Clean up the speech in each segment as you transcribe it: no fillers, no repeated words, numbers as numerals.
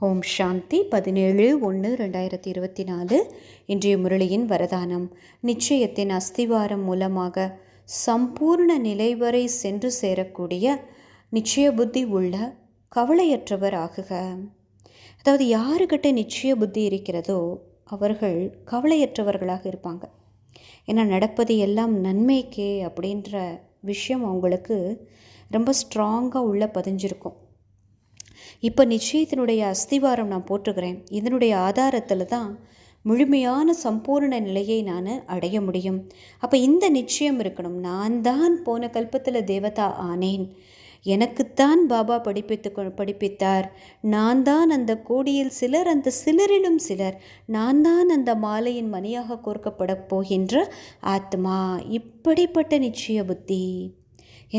ஓம் சாந்தி 17/1/2024. இன்றைய முரளியின் வரதானம். நிச்சயத்தின் அஸ்திவாரம் மூலமாக சம்பூர்ண நிலை வரை சென்று சேரக்கூடிய நிச்சய புத்தி உள்ள கவலையற்றவர் ஆகுக. அதாவது யாருக்கிட்ட நிச்சய புத்தி இருக்கிறதோ அவர்கள் கவலையற்றவர்களாக இருப்பாங்க. ஏன்னா நடப்பது எல்லாம் நன்மைக்கே அப்படின்ற விஷயம் அவங்களுக்கு ரொம்ப ஸ்ட்ராங்காக உள்ள பதிஞ்சிருக்கும். இப்போ நிச்சயத்தினுடைய அஸ்திவாரம் நான் போட்டுக்கிறேன். இதனுடைய ஆதாரத்தில் தான் முழுமையான சம்பூர்ண நிலையை நான் அடைய முடியும். அப்போ இந்த நிச்சயம் இருக்கணும். நான் தான் போன கல்பத்தில் தேவதா ஆனேன், எனக்குத்தான் பாபா படிப்பித்தார், நான் தான் அந்த கோடியில் சிலர், அந்த சிலரிலும் சிலர், நான் தான் அந்த மாலையின் மணியாக கோர்க்கப்பட போகின்ற ஆத்மா. இப்படிப்பட்ட நிச்சய புத்தி.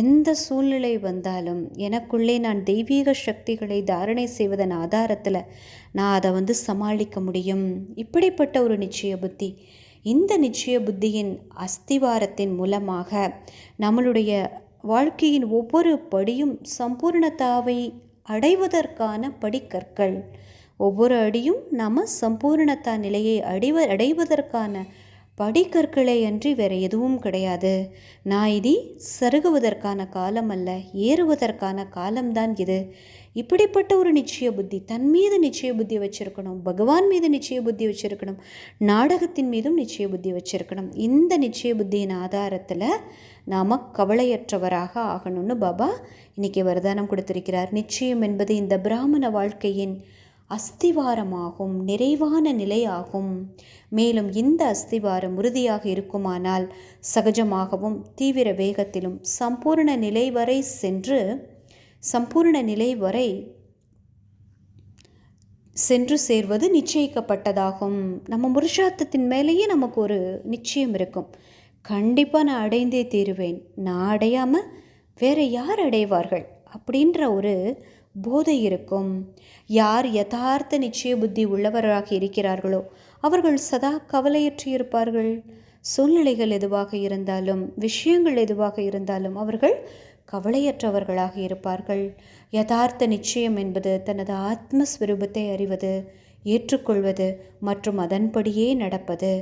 எந்த சூழ்நிலை வந்தாலும் எனக்குள்ளே நான் தெய்வீக சக்திகளை தாரணை செய்வதன் ஆதாரத்தில் நான் அதை சமாளிக்க முடியும். இப்படிப்பட்ட ஒரு நிச்சய புத்தி. இந்த நிச்சய புத்தியின் அஸ்திவாரத்தின் மூலமாக நம்மளுடைய வாழ்க்கையின் ஒவ்வொரு படியும் சம்பூர்ணத்தாவை அடைவதற்கான படிக்கற்கள். ஒவ்வொரு அடியும் நாம் சம்பூர்ணத்தா நிலையை அடைவதற்கான படிக்கற்களை அன்றி வேறு எதுவும் கிடையாது. நான் இது சருகுவதற்கான காலம் அல்ல, ஏறுவதற்கான காலம்தான் இது. இப்படிப்பட்ட ஒரு நிச்சய புத்தி. தன் மீது நிச்சய புத்தி வச்சுருக்கணும், பகவான் மீது நிச்சய புத்தி வச்சுருக்கணும், நாடகத்தின் மீதும் நிச்சய புத்தி வச்சுருக்கணும். இந்த நிச்சய புத்தியின் ஆதாரத்தில் நாம் கவலையற்றவராக ஆகணும்னு பாபா இன்றைக்கி வரதானம் கொடுத்திருக்கிறார். நிச்சயம் என்பது இந்த பிராமண வாழ்க்கையின் அஸ்திவாரமாகும், நிறைவான நிலையாகும். மேலும் இந்த அஸ்திவாரம் உறுதியாக இருக்குமானால் சகஜமாகவும் தீவிர வேகத்திலும் சம்பூர்ண நிலை வரை சென்று சேர்வது நிச்சயிக்கப்பட்டதாகும். நம்ம புருஷார்த்தத்தின் மேலேயே நமக்கு ஒரு நிச்சயம் இருக்கும். கண்டிப்பாக நான் அடைந்தே தீருவேன், நான் அடையாமல் வேற யார் அடைவார்கள் அப்படின்ற ஒரு போதை இருக்கும். யார் யதார்த்த நிச்சய புத்தி உள்ளவராக இருக்கிறார்களோ அவர்கள் சதா கவலையற்று இருப்பார்கள். சூழ்நிலைகள் எதுவாக இருந்தாலும், விஷயங்கள் எதுவாக இருந்தாலும் அவர்கள் கவலையற்றவர்களாக இருப்பார்கள். யதார்த்த நிச்சயம் என்பது தனது ஆத்மஸ்வரூபத்தை அறிவது, ஏற்றுக்கொள்வது மற்றும் அதன்படியே நடப்பது.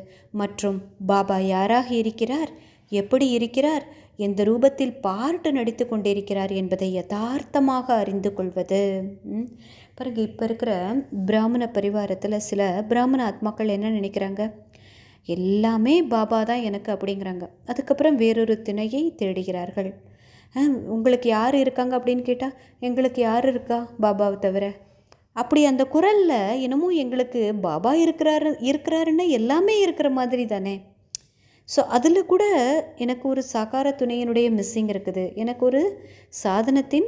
மற்றும் பாபா யாராக இருக்கிறார், எப்படி இருக்கிறார், எந்த ரூபத்தில் பாட்டு நடித்து கொண்டிருக்கிறார் என்பதை யதார்த்தமாக அறிந்து கொள்வது. பிறகு இப்போ இருக்கிற பிராமண பரிவாரத்தில் சில பிராமண ஆத்மாக்கள் என்ன நினைக்கிறாங்க, எல்லாமே பாபா தான் எனக்கு அப்படிங்கிறாங்க. அதுக்கப்புறம் வேறொரு துணையை தேடுகிறார்கள். உங்களுக்கு யார் இருக்காங்க அப்படின்னு கேட்டால், எங்களுக்கு யார் இருக்கா பாபாவை தவிர. அப்படி அந்த குரலில் என்னமோ எங்களுக்கு பாபா இருக்கிறாருன்னு எல்லாமே இருக்கிற மாதிரி தானே. ஸோ அதில் கூட எனக்கு ஒரு சாகார துணையினுடைய மிஸ்ஸிங் இருக்குது, எனக்கு ஒரு சாதனத்தின்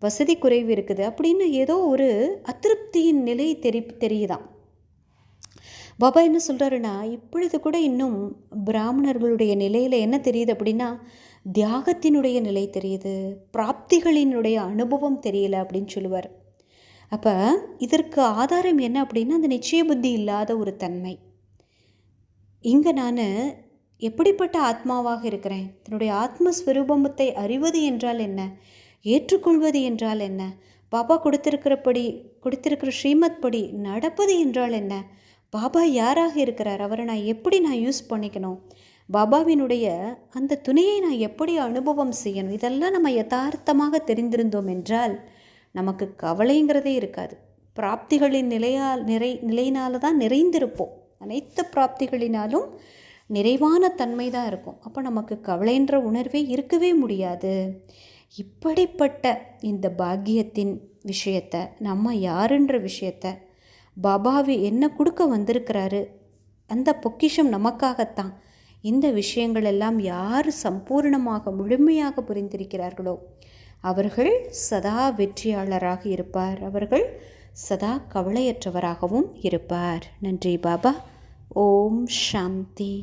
வசதி குறைவு இருக்குது அப்படின்னு ஏதோ ஒரு அதிருப்தியின் நிலை தெரியுதான். பாபா என்ன சொல்கிறாருன்னா, இப்பொழுது கூட இன்னும் பிராமணர்களுடைய நிலையில் என்ன தெரியுது அப்படின்னா, தியாகத்தினுடைய நிலை தெரியுது, பிராப்திகளினுடைய அனுபவம் தெரியல அப்படின்னு சொல்லுவார். அப்போ இதற்கு ஆதாரம் என்ன அப்படின்னா, அந்த நிச்சய புத்தி இல்லாத ஒரு தன்மை. இங்கே நான் எப்படிப்பட்ட ஆத்மாவாக இருக்கிறேன், தன்னுடைய ஆத்மஸ்வரூபத்தை அறிவது என்றால் என்ன, ஏற்றுக்கொள்வது என்றால் என்ன, பாபா கொடுத்திருக்கிற ஸ்ரீமத் படி நடப்பது என்றால் என்ன, பாபா யாராக இருக்கிறார், அவரை நான் எப்படி யூஸ் பண்ணிக்கணும், பாபாவினுடைய அந்த துணையை நான் எப்படி அனுபவம் செய்யணும், இதெல்லாம் நம்ம யதார்த்தமாக தெரிந்திருந்தோம் என்றால் நமக்கு கவலைங்கிறதே இருக்காது. பிராப்திகளின் நிலையினால தான் நிறைந்திருப்போம். அனைத்து பிராப்திகளினாலும் நிறைவான தன்மை தான் இருக்கும். அப்போ நமக்கு கவலைன்ற உணர்வே இருக்கவே முடியாது. இப்படிப்பட்ட இந்த பாக்கியத்தின் விஷயத்தை, நம்ம யாருன்ற விஷயத்தை, பாபாவி என்ன கொடுக்க வந்திருக்கிறாரு, அந்த பொக்கிஷம் நமக்காகத்தான். இந்த விஷயங்கள் எல்லாம் யார் சம்பூர்ணமாக முழுமையாக புரிந்திருக்கிறார்களோ அவர்கள் சதா வெற்றியாளராக இருப்பார், அவர்கள் சதா கவலையற்றவராகவும் இருப்பார். நன்றி பாபா. ஓம் சாந்தி.